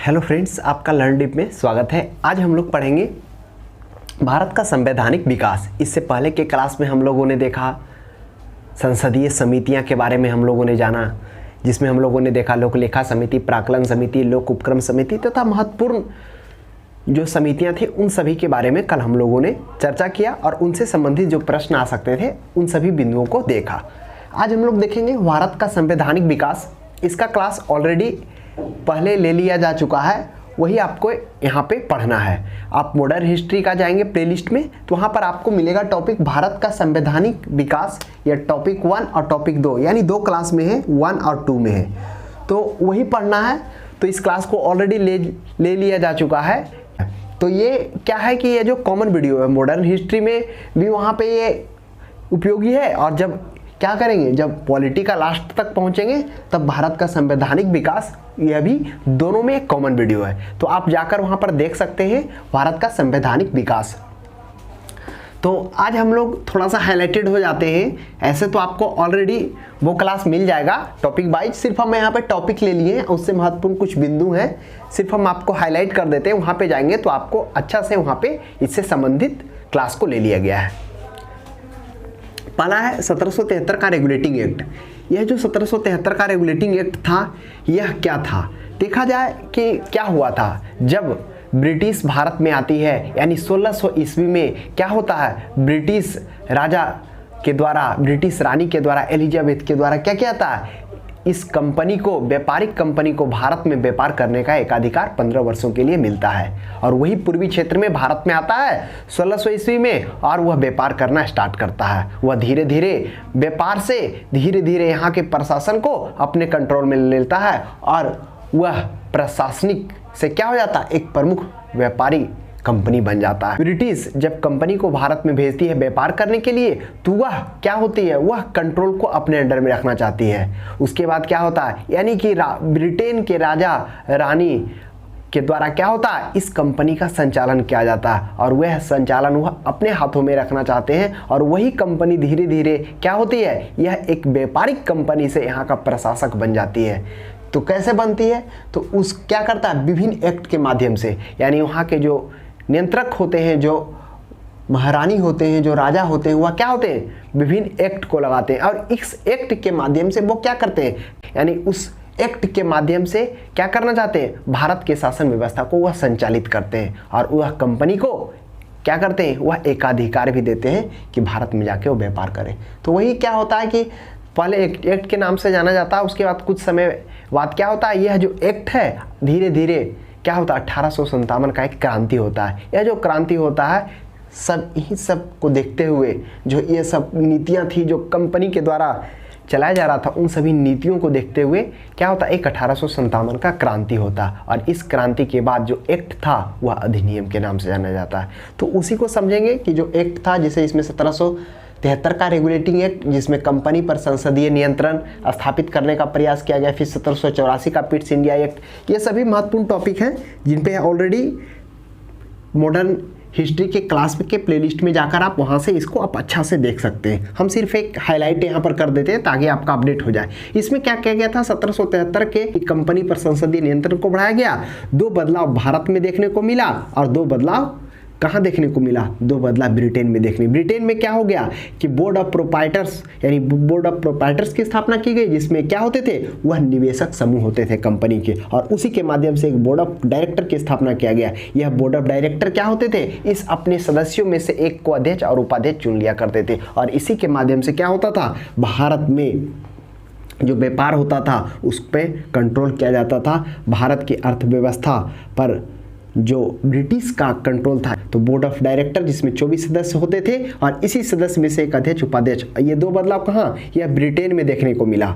Hello friends, आपका learn dip में स्वागत है। आज हम लोग पढ़ेंगे भारत का संवैधानिक विकास। इससे पहले के क्लास में हम लोगों ने देखा संसदीय समितियां के बारे में हम लोगों ने जाना, जिसमें हम लोगों ने देखा लोक लेखा समिति, प्राक्कलन समिति, लोक उपक्रम समिति तथा महत्वपूर्ण जो समितियां थी उन सभी के बारे में कल हम लोगों ने चर्चा किया और उनसे संबंधित जो प्रश्न आ सकते थे उन सभी बिंदुओं को देखा। आज हम लोग देखेंगे भारत का संवैधानिक विकास। इसका क्लास ऑलरेडी पहले ले लिया जा चुका है, वही आपको यहाँ पे पढ़ना है। आप मॉडर्न हिस्ट्री का जाएंगे प्लेलिस्ट में तो वहाँ पर आपको मिलेगा टॉपिक भारत का संवैधानिक विकास, या टॉपिक 1 और टॉपिक 2, यानी 2 क्लास में है, 1 और 2 में है, तो वही पढ़ना है। तो इस क्लास को ऑलरेडी ले लिया जा चुका है। तो ये क्या है कि ये जो कॉमन वीडियो है मॉडर्न हिस्ट्री में भी वहाँ पे ये उपयोगी है, और जब क्या करेंगे, जब पॉलिटी का लास्ट तक पहुंचेंगे तब भारत का संवैधानिक विकास, यह भी दोनों में एक कॉमन वीडियो है। तो आप जाकर वहां पर देख सकते हैं भारत का संवैधानिक विकास। तो आज हम लोग थोड़ा सा हाईलाइटेड हो जाते हैं। ऐसे तो आपको ऑलरेडी वो क्लास मिल जाएगा टॉपिक वाइज, सिर्फ हम यहाँ पे टॉपिक ले लिए हैं, उससे महत्वपूर्ण कुछ बिंदु हैं, सिर्फ हम आपको हाईलाइट कर देते हैं। वहाँ पे जाएंगे तो आपको अच्छा से वहाँ पे इससे संबंधित क्लास को ले लिया गया है। पहला है 1773 का रेगुलेटिंग एक्ट। यह जो 1773 का रेगुलेटिंग एक्ट था, यह क्या था? देखा जाए कि क्या हुआ था जब ब्रिटिश भारत में आती है, यानी 1600 ईस्वी में क्या होता है, ब्रिटिश राजा के द्वारा, ब्रिटिश रानी के द्वारा, एलिजाबेथ के द्वारा क्या किया था, इस कंपनी को, व्यापारिक कंपनी को भारत में व्यापार करने का एकाधिकार 15 वर्षों के लिए मिलता है। और वही पूर्वी क्षेत्र में भारत में आता है 1600 ईस्वी में, और वह व्यापार करना स्टार्ट करता है। वह धीरे धीरे व्यापार से धीरे धीरे यहाँ के प्रशासन को अपने कंट्रोल में ले लेता है, और वह प्रशासनिक से क्या हो जाता है, एक प्रमुख व्यापारी कंपनी बन जाता है। ब्रिटिश जब कंपनी को भारत में भेजती है व्यापार करने के लिए, तो वह क्या होती है, वह कंट्रोल को अपने अंडर में रखना चाहती है। उसके बाद क्या होता है, यानी कि ब्रिटेन के राजा रानी के द्वारा क्या होता है, इस कंपनी का संचालन किया जाता है, और वह संचालन वह अपने हाथों में रखना चाहते हैं। और वही कंपनी धीरे धीरे क्या होती है, यह एक व्यापारिक कंपनी से यहाँ का प्रशासक बन जाती है। तो कैसे बनती है, तो उस क्या करता है, विभिन्न एक्ट के माध्यम से, यानी वहाँ के जो नियंत्रक होते हैं, जो महारानी होते हैं, जो राजा होते हैं, वह क्या होते हैं, विभिन्न एक्ट को लगाते हैं, और इस एक्ट के माध्यम से वो क्या करते हैं, यानी उस एक्ट के माध्यम से क्या करना चाहते हैं, भारत के शासन व्यवस्था को वह संचालित करते हैं, और वह कंपनी को क्या करते हैं, वह एकाधिकार भी देते हैं कि भारत में जाके वो व्यापार करें। तो वही क्या होता है कि पहले एक्ट के नाम से जाना जाता है, उसके बाद कुछ समय बाद क्या होता है, यह जो एक्ट है धीरे धीरे क्या होता है, 1857 का एक क्रांति होता है। यह जो क्रांति होता है, सब यही सब को देखते हुए जो ये सब नीतियां थी जो कंपनी के द्वारा चलाया जा रहा था, उन सभी नीतियों को देखते हुए क्या होता है, एक 1857 का क्रांति होता है। और इस क्रांति के बाद जो एक्ट था वह अधिनियम के नाम से जाना जाता है। तो उसी को समझेंगे कि जो एक्ट था, जिसे इसमें 1773 का रेगुलेटिंग एक्ट, जिसमें कंपनी पर संसदीय नियंत्रण स्थापित करने का प्रयास किया गया, फिर 1784 का पिट्स इंडिया एक्ट, ये सभी महत्वपूर्ण टॉपिक हैं जिन पे ऑलरेडी मॉडर्न हिस्ट्री के क्लास के प्लेलिस्ट में जाकर आप वहां से इसको आप अच्छा से देख सकते हैं। हम सिर्फ एक हाईलाइट यहाँ पर कर देते हैं ताकि आपका अपडेट हो जाए। इसमें क्या किया गया था, 1773 के कंपनी पर संसदीय नियंत्रण को बढ़ाया गया। 2 बदलाव भारत में देखने को मिला, और 2 बदलाव कहाँ देखने को मिला, 2 बदलाव ब्रिटेन में ब्रिटेन में क्या हो गया कि बोर्ड ऑफ प्रोप्राइटर्स, यानी बोर्ड ऑफ प्रोप्राइटर्स की स्थापना की गई, जिसमें क्या होते थे, वह निवेशक समूह होते थे कंपनी के, और उसी के माध्यम से एक बोर्ड ऑफ डायरेक्टर की स्थापना किया गया। यह बोर्ड ऑफ डायरेक्टर क्या होते थे, इस अपने सदस्यों में से एक को अध्यक्ष और उपाध्यक्ष चुन लिया करते थे, और इसी के माध्यम से क्या होता था, भारत में जो व्यापार होता था उस पर कंट्रोल किया जाता था। भारत की अर्थव्यवस्था पर जो ब्रिटिश का कंट्रोल था, तो बोर्ड ऑफ डायरेक्टर जिसमें 24 सदस्य होते थे, और इसी सदस्य में से एक अध्यक्ष उपाध्यक्ष। ये 2 बदलाव कहाँ, यह ब्रिटेन में देखने को मिला।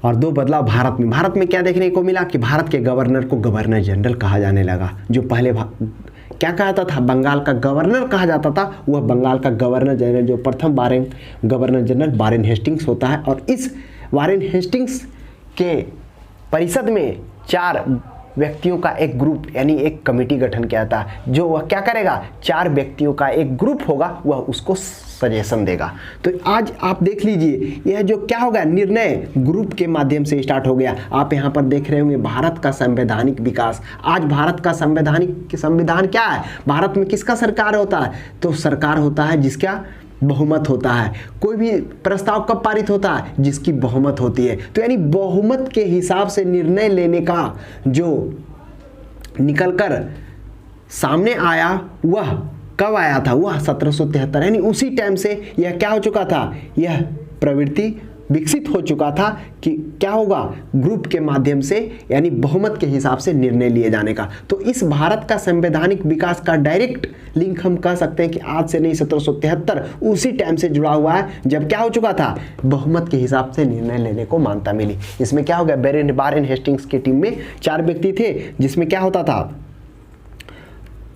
और 2 बदलाव भारत में क्या देखने को मिला कि भारत के गवर्नर को गवर्नर जनरल कहा जाने लगा। जो पहले क्या कहा जाता था, बंगाल का गवर्नर कहा जाता था, वह बंगाल का गवर्नर जनरल, जो प्रथम गवर्नर जनरल वारेन हेस्टिंग्स होता है। और इस वारेन हेस्टिंग्स के परिषद में 4 व्यक्तियों का एक ग्रुप यानी एक कमेटी गठन किया था, जो वह क्या करेगा, 4 व्यक्तियों का एक ग्रुप होगा, वह उसको सजेशन देगा। तो आज आप देख लीजिए यह जो क्या होगा, निर्णय ग्रुप के माध्यम से स्टार्ट हो गया। आप यहाँ पर देख रहे होंगे भारत का संवैधानिक विकास। आज भारत का संविधान क्या है, भारत में किसका सरकार होता है, तो सरकार होता है जिसका बहुमत होता है। कोई भी प्रस्ताव कब पारित होता है, जिसकी बहुमत होती है। तो यानी बहुमत के हिसाब से निर्णय लेने का जो निकलकर सामने आया, वह कब आया था, वह 1773, यानी उसी टाइम से यह क्या हो चुका था, यह प्रवृत्ति विकसित हो चुका था कि क्या होगा, ग्रुप के माध्यम से यानी बहुमत के हिसाब से निर्णय लिए जाने का। तो इस भारत का संवैधानिक विकास का डायरेक्ट लिंक हम कह सकते हैं कि आज से नहीं, 1773 उसी टाइम से जुड़ा हुआ है, जब क्या हो चुका था, बहुमत के हिसाब से निर्णय लेने को मान्यता मिली। इसमें क्या हो गया, वारेन हेस्टिंग्स की टीम में 4 व्यक्ति थे, जिसमें क्या होता था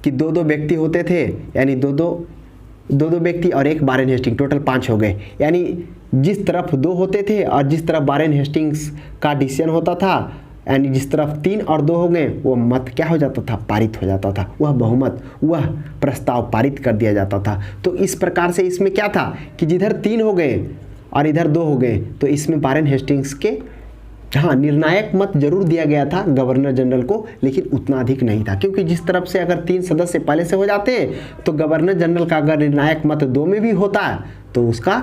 कि 2-2 व्यक्ति होते थे, यानी दो व्यक्ति और एक वारेन हेस्टिंग्स, टोटल 5 हो गए। यानी जिस तरफ 2 होते थे और जिस तरफ वारेन हेस्टिंग्स का डिसीजन होता था, यानी जिस तरफ 3 और 2 हो गए, वो मत क्या हो जाता था, पारित हो जाता था, वह बहुमत, वह प्रस्ताव पारित कर दिया जाता था। तो इस प्रकार से इसमें क्या था कि जिधर 3 हो गए और इधर 2 हो गए, तो इसमें वारेन हेस्टिंग्स के हाँ निर्णायक मत जरूर दिया गया था गवर्नर जनरल को, लेकिन उतना अधिक नहीं था, क्योंकि जिस तरफ से अगर 3 सदस्य पहले से हो जाते हैं तो गवर्नर जनरल का अगर निर्णायक मत 2 में भी होता है तो उसका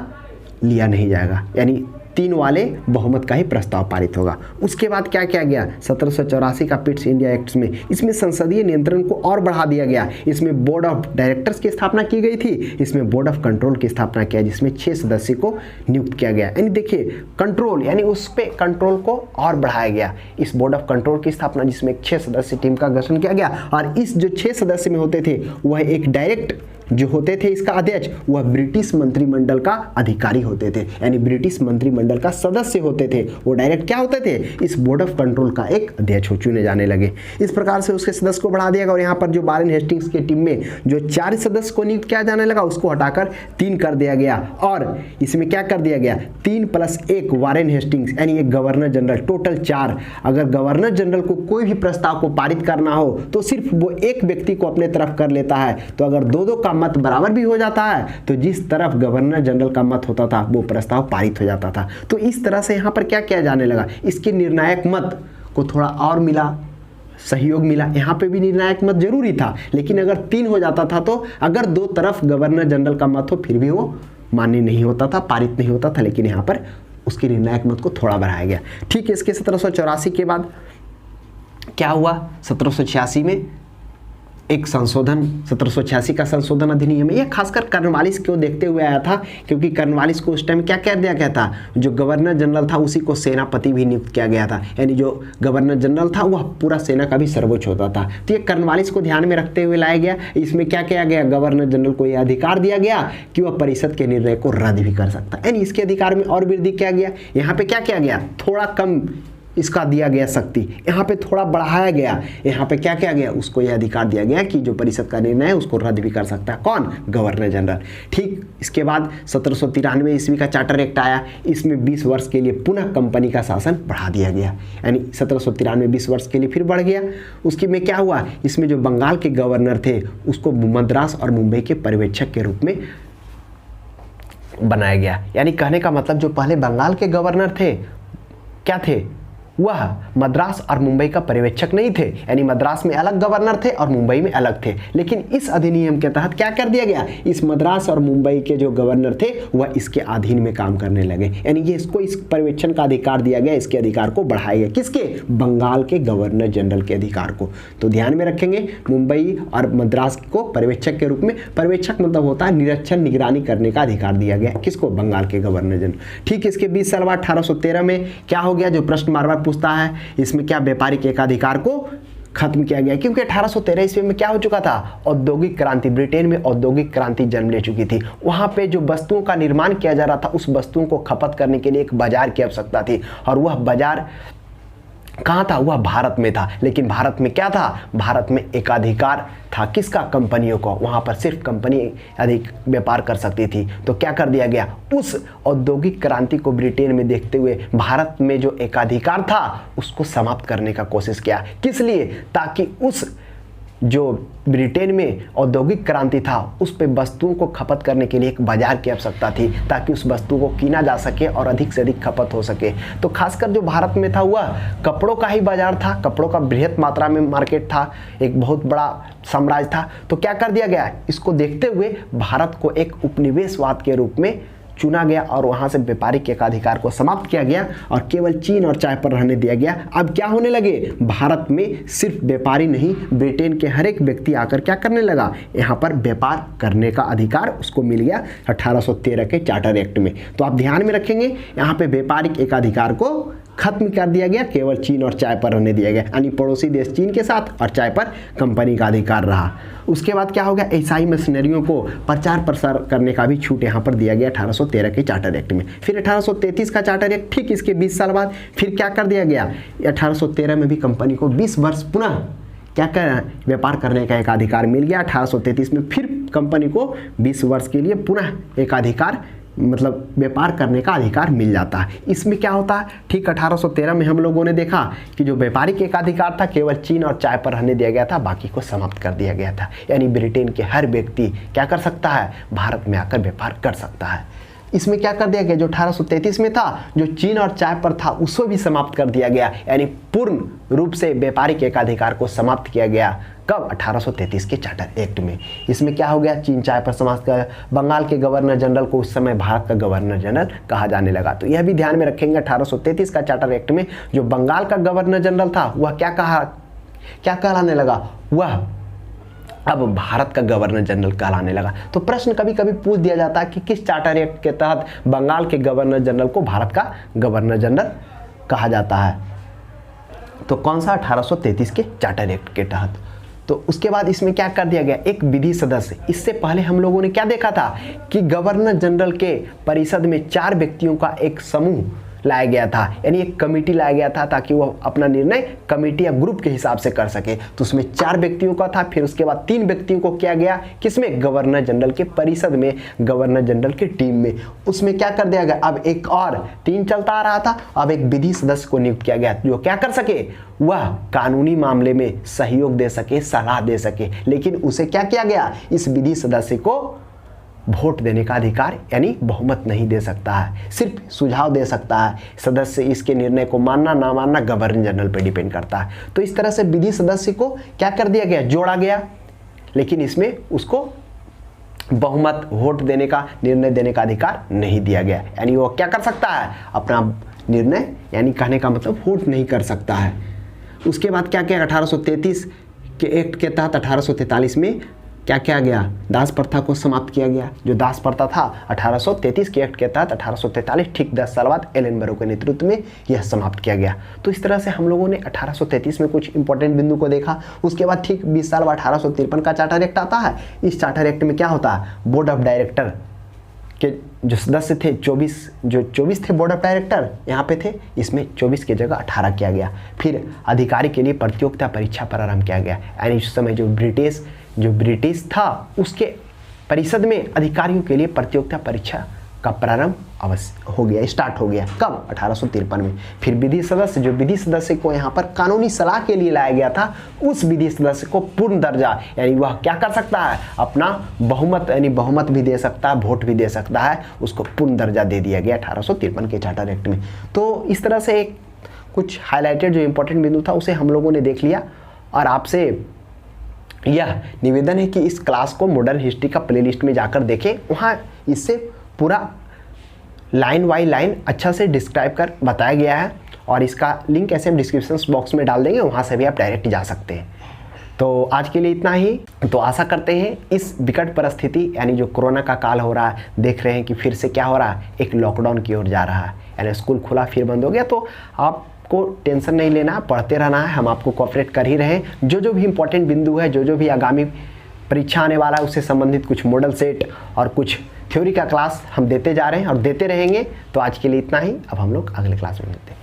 लिया नहीं जाएगा, यानी 3 वाले बहुमत का ही प्रस्ताव पारित होगा। उसके बाद क्या किया गया, 1784 का पिट्स इंडिया एक्ट में इसमें संसदीय नियंत्रण को और बढ़ा दिया गया। इसमें बोर्ड ऑफ डायरेक्टर्स की स्थापना की गई थी, इसमें बोर्ड ऑफ कंट्रोल की स्थापना किया, जिसमें 6 सदस्य को नियुक्त किया गया। यानी देखिए कंट्रोल, यानी उस पे कंट्रोल को और बढ़ाया गया। इस बोर्ड ऑफ कंट्रोल की स्थापना, जिसमें 6 सदस्य टीम का गठन किया गया, और इस जो 6 सदस्य में होते थे वह एक डायरेक्ट जो होते थे, इसका अध्यक्ष वह ब्रिटिश मंत्रिमंडल का अधिकारी होते थे, यानी ब्रिटिश मंत्रिमंडल का सदस्य होते थे, वो डायरेक्ट क्या होते थे, इस बोर्ड ऑफ कंट्रोल का एक अध्यक्ष चुने जाने लगे। इस प्रकार से उसके सदस्य को बढ़ा दिया गया, और यहाँ पर जो वारेन हेस्टिंग्स की टीम में जो 4 सदस्य को नियुक्त किया जाने लगा, उसको हटाकर 3 कर दिया गया, और इसमें क्या कर दिया गया, 3 + 1 वारेन हेस्टिंग्स, यानी एक गवर्नर जनरल, टोटल 4। अगर गवर्नर जनरल को कोई भी प्रस्ताव को पारित करना हो तो सिर्फ वो एक व्यक्ति को अपने तरफ कर लेता है। तो अगर 2-2 का मत बराबर भी हो जाता है तो जिस तरफ गवर्नर जनरल का मत होता था वो प्रस्ताव पारित हो जाता था। तो इस तरह से यहाँ पर क्या किया जाने लगा, इसके निर्णायक मत को थोड़ा और मिला, सहयोग मिला। यहाँ पे भी निर्णायक मत जरूरी था, लेकिन अगर 3 हो जाता था तो अगर 2 तरफ गवर्नर जनरल का मत हो फिर भी वो मान्य नहीं होता था, पारित नहीं होता था, लेकिन यहाँ पर उसके निर्णायक मत को थोड़ा बढ़ाया गया। ठीक है, इसके 1784 के बाद क्या हुआ, 1786 में एक संशोधन, 1786 का संशोधन अधिनियम है। यह खासकर कर्नवालिस को देखते हुए आया था, क्योंकि कर्नवालिस को उस टाइम क्या कह दिया गया था, जो गवर्नर जनरल था उसी को सेनापति भी नियुक्त किया गया था, यानी जो गवर्नर जनरल था वह पूरा सेना का भी सर्वोच्च होता था। तो ये कर्नवालिस को ध्यान में रखते हुए लाया गया। इसमें क्या किया गया, गवर्नर जनरल को यह अधिकार दिया गया कि वह परिषद के निर्णय को रद्द भी कर सकता है, यानी इसके अधिकार में और वृद्धि किया गया। यहाँ पे क्या किया गया, थोड़ा कम इसका दिया गया शक्ति, यहाँ पे थोड़ा बढ़ाया गया। यहाँ पे क्या किया गया, उसको यह अधिकार दिया गया कि जो परिषद का निर्णय है उसको रद्द भी कर सकता है, कौन, गवर्नर जनरल। ठीक, इसके बाद 1793 ईस्वी का चार्टर एक्ट आया। इसमें 20 वर्ष के लिए पुनः कंपनी का शासन बढ़ा दिया गया, यानी 1793 20 वर्ष के लिए फिर बढ़ गया। उसके में क्या हुआ, इसमें जो बंगाल के गवर्नर थे उसको मद्रास और मुंबई के पर्यवेक्षक के रूप में बनाया गया। यानी कहने का मतलब जो पहले बंगाल के गवर्नर थे क्या थे, वह मद्रास और मुंबई का पर्यवेक्षक नहीं थे, यानी मद्रास में अलग गवर्नर थे और मुंबई में अलग थे। लेकिन इस अधिनियम के तहत क्या कर दिया गया, इस मद्रास और मुंबई के जो गवर्नर थे वह इसके अधीन में काम करने लगे, यानी ये इसको इस पर्यवेक्षण का अधिकार दिया गया, इसके अधिकार को बढ़ाया गया। किसके, बंगाल के गवर्नर जनरल के अधिकार को। तो ध्यान में रखेंगे, मुंबई और मद्रास को पर्यवेक्षक के रूप में, पर्यवेक्षक मतलब होता है निरीक्षण निगरानी करने का अधिकार दिया गया, किसको, बंगाल के गवर्नर जनरल। ठीक, इसके 20 साल बाद 1813 में क्या हो गया, जो प्रश्न बार बार पूछता है, इसमें क्या व्यापारिक एकाधिकार को खत्म किया गया, क्योंकि 1813 ईस्वी में क्या हो चुका था, औद्योगिक क्रांति, ब्रिटेन में औद्योगिक क्रांति जन्म ले चुकी थी। वहां पे जो वस्तुओं का निर्माण किया जा रहा था उस वस्तुओं को खपत करने के लिए एक बाजार की आवश्यकता थी, और वह बाजार कहाँ था? वह भारत में था। लेकिन भारत में क्या था? भारत में एकाधिकार था। किसका? कंपनियों को। वहाँ पर सिर्फ कंपनी अधिक व्यापार कर सकती थी। तो क्या कर दिया गया? उस औद्योगिक क्रांति को ब्रिटेन में देखते हुए भारत में जो एकाधिकार था उसको समाप्त करने का कोशिश किया। किस लिए? ताकि उस जो ब्रिटेन में औद्योगिक क्रांति था उस पे वस्तुओं को खपत करने के लिए एक बाजार की आवश्यकता थी, ताकि उस वस्तु को कीना जा सके और अधिक से अधिक खपत हो सके। तो खासकर जो भारत में था वह कपड़ों का ही बाजार था, कपड़ों का बृहत मात्रा में मार्केट था, एक बहुत बड़ा साम्राज्य था। तो क्या कर दिया गया? इसको देखते हुए भारत को एक उपनिवेशवाद के रूप में चुना गया और वहाँ से व्यापारिक एकाधिकार को समाप्त किया गया और केवल चीन और चाय पर रहने दिया गया। अब क्या होने लगे? भारत में सिर्फ व्यापारी नहीं, ब्रिटेन के हर एक व्यक्ति आकर क्या करने लगा? यहाँ पर व्यापार करने का अधिकार उसको मिल गया 1813 के चार्टर एक्ट में। तो आप ध्यान में रखेंगे, यहाँ पे व्यापारिक एकाधिकार को खत्म कर दिया गया, केवल चीन और चाय पर रहने दिया गया, यानी पड़ोसी देश चीन के साथ और चाय पर कंपनी का अधिकार रहा। उसके बाद क्या हो गया? ईसाई मिशनरियों को प्रचार प्रसार करने का भी छूट यहाँ पर दिया गया 1813 के चार्टर एक्ट में। फिर 1833 का चार्टर एक्ट, ठीक इसके 20 साल बाद फिर क्या कर दिया गया? 1813 में भी कंपनी को 20 वर्ष पुनः क्या कर व्यापार करने का एक अधिकार मिल गया। 1833 में फिर कंपनी को 20 वर्ष के लिए पुनः एक अधिकार, मतलब व्यापार करने का अधिकार मिल जाता है। इसमें क्या होता है? ठीक 1813 में हम लोगों ने देखा कि जो व्यापारिक एकाधिकार था केवल चीन और चाय पर रहने दिया गया था, बाकी को समाप्त कर दिया गया था। यानी ब्रिटेन के हर व्यक्ति क्या कर सकता है? भारत में आकर व्यापार कर सकता है। इसमें क्या कर दिया गया? जो 1833 में था, जो चीन और चाय पर था, उसको भी समाप्त कर दिया गया। यानी पूर्ण रूप से व्यापारिक एकाधिकार को समाप्त किया गया। कब? 1833 के चार्टर एक्ट में। इसमें क्या हो गया? चीन चाय पर समाप्त कर, बंगाल के गवर्नर जनरल को उस समय भारत का गवर्नर जनरल कहा जाने लगा। तो यह भी ध्यान में रखेंगे, 1833 का चार्टर एक्ट में जो बंगाल का गवर्नर जनरल था वह क्या कहलाने लगा? वह अब भारत का गवर्नर जनरल कहलाने लगा। तो प्रश्न कभी कभी पूछ दिया जाता है कि किस चार्टर एक्ट के तहत बंगाल के गवर्नर जनरल को भारत का गवर्नर जनरल कहा जाता है? तो कौन सा? 1833 के चार्टर एक्ट के तहत। तो उसके बाद इसमें क्या कर दिया गया? एक विधि सदस्य। इससे पहले हम लोगों ने क्या देखा था कि गवर्नर जनरल के परिषद में 4 व्यक्तियों का एक समूह लाया गया था, यानी एक कमेटी लाया गया था, ताकि वह अपना निर्णय कमेटी या ग्रुप के हिसाब से कर सके। तो उसमें 4 व्यक्तियों का था। फिर उसके बाद 3 व्यक्तियों को किया गया, किसमें? गवर्नर जनरल के परिषद में, गवर्नर जनरल की टीम में। उसमें क्या कर दिया गया? अब एक और 3 चलता आ रहा था, अब एक विधि सदस्य को नियुक्त किया गया जो क्या कर सके? वह कानूनी मामले में सहयोग दे सके, सलाह दे सके। लेकिन उसे क्या किया गया? इस विधि सदस्य को वोट देने का अधिकार, यानी बहुमत नहीं दे सकता है, सिर्फ सुझाव दे सकता है। सदस्य इसके निर्णय को मानना ना मानना गवर्नर जनरल पर डिपेंड करता है। तो इस तरह से विधि सदस्य को क्या कर दिया गया? जोड़ा गया। लेकिन इसमें उसको बहुमत, वोट देने का, निर्णय देने का अधिकार नहीं दिया गया। यानी वो क्या कर सकता है? अपना निर्णय, यानी कहने का मतलब वोट नहीं कर सकता है। उसके बाद क्या किया? 1833 के एक्ट के तहत 1843 में क्या किया गया? दास प्रथा को समाप्त किया गया। जो दास प्रथा था 1833 के एक्ट के तहत 1843, ठीक 10 साल बाद एलन के नेतृत्व में यह समाप्त किया गया। तो इस तरह से हम लोगों ने 1833 में कुछ इंपॉर्टेंट बिंदु को देखा। उसके बाद ठीक 20 साल बाद 1853 का चार्टर एक्ट आता है। इस चार्टर एक्ट में क्या होता है? बोर्ड ऑफ डायरेक्टर के जो सदस्य थे 24 थे बोर्ड ऑफ डायरेक्टर यहाँ पे थे, इसमें 24 की जगह 18 किया गया। फिर अधिकारी के लिए प्रतियोगिता परीक्षा प्रारंभ किया गया। यानी उस समय जो ब्रिटिश था उसके परिषद में अधिकारियों के लिए प्रतियोगिता परीक्षा का प्रारंभ अवश्य हो गया, स्टार्ट हो गया। कब? 1853 में। फिर विधि सदस्य को यहाँ पर कानूनी सलाह के लिए लाया गया था, उस विधि सदस्य को पूर्ण दर्जा, यानी वह क्या कर सकता है? अपना बहुमत, यानी बहुमत भी दे सकता है, वोट भी दे सकता है, उसको पूर्ण दर्जा दे दिया गया 1853 के चार्टर एक्ट में। तो इस तरह से एक कुछ हाईलाइटेड जो इंपॉर्टेंट बिंदु था उसे हम लोगों ने देख लिया। और आपसे यह निवेदन है कि इस क्लास को मॉडर्न हिस्ट्री का प्लेलिस्ट में जाकर देखें, वहाँ इससे पूरा लाइन बाई लाइन अच्छा से डिस्क्राइब कर बताया गया है। और इसका लिंक ऐसे हम डिस्क्रिप्शन बॉक्स में डाल देंगे, वहाँ से भी आप डायरेक्ट जा सकते हैं। तो आज के लिए इतना ही। तो आशा करते हैं इस विकट परिस्थिति, यानी जो कोरोना का काल हो रहा है, देख रहे हैं कि फिर से क्या हो रहा है? एक लॉकडाउन की ओर जा रहा है, यानी स्कूल खुला फिर बंद हो गया। तो आपको टेंशन नहीं लेना, पढ़ते रहना है, हम आपको कोऑपरेट कर ही रहे हैं। जो भी इंपॉर्टेंट बिंदु है, जो भी आगामी परीक्षा आने वाला है, उससे संबंधित कुछ मॉडल सेट और कुछ थ्योरी का क्लास हम देते जा रहे हैं और देते रहेंगे। तो आज के लिए इतना ही। अब हम लोग अगले क्लास में मिलते हैं।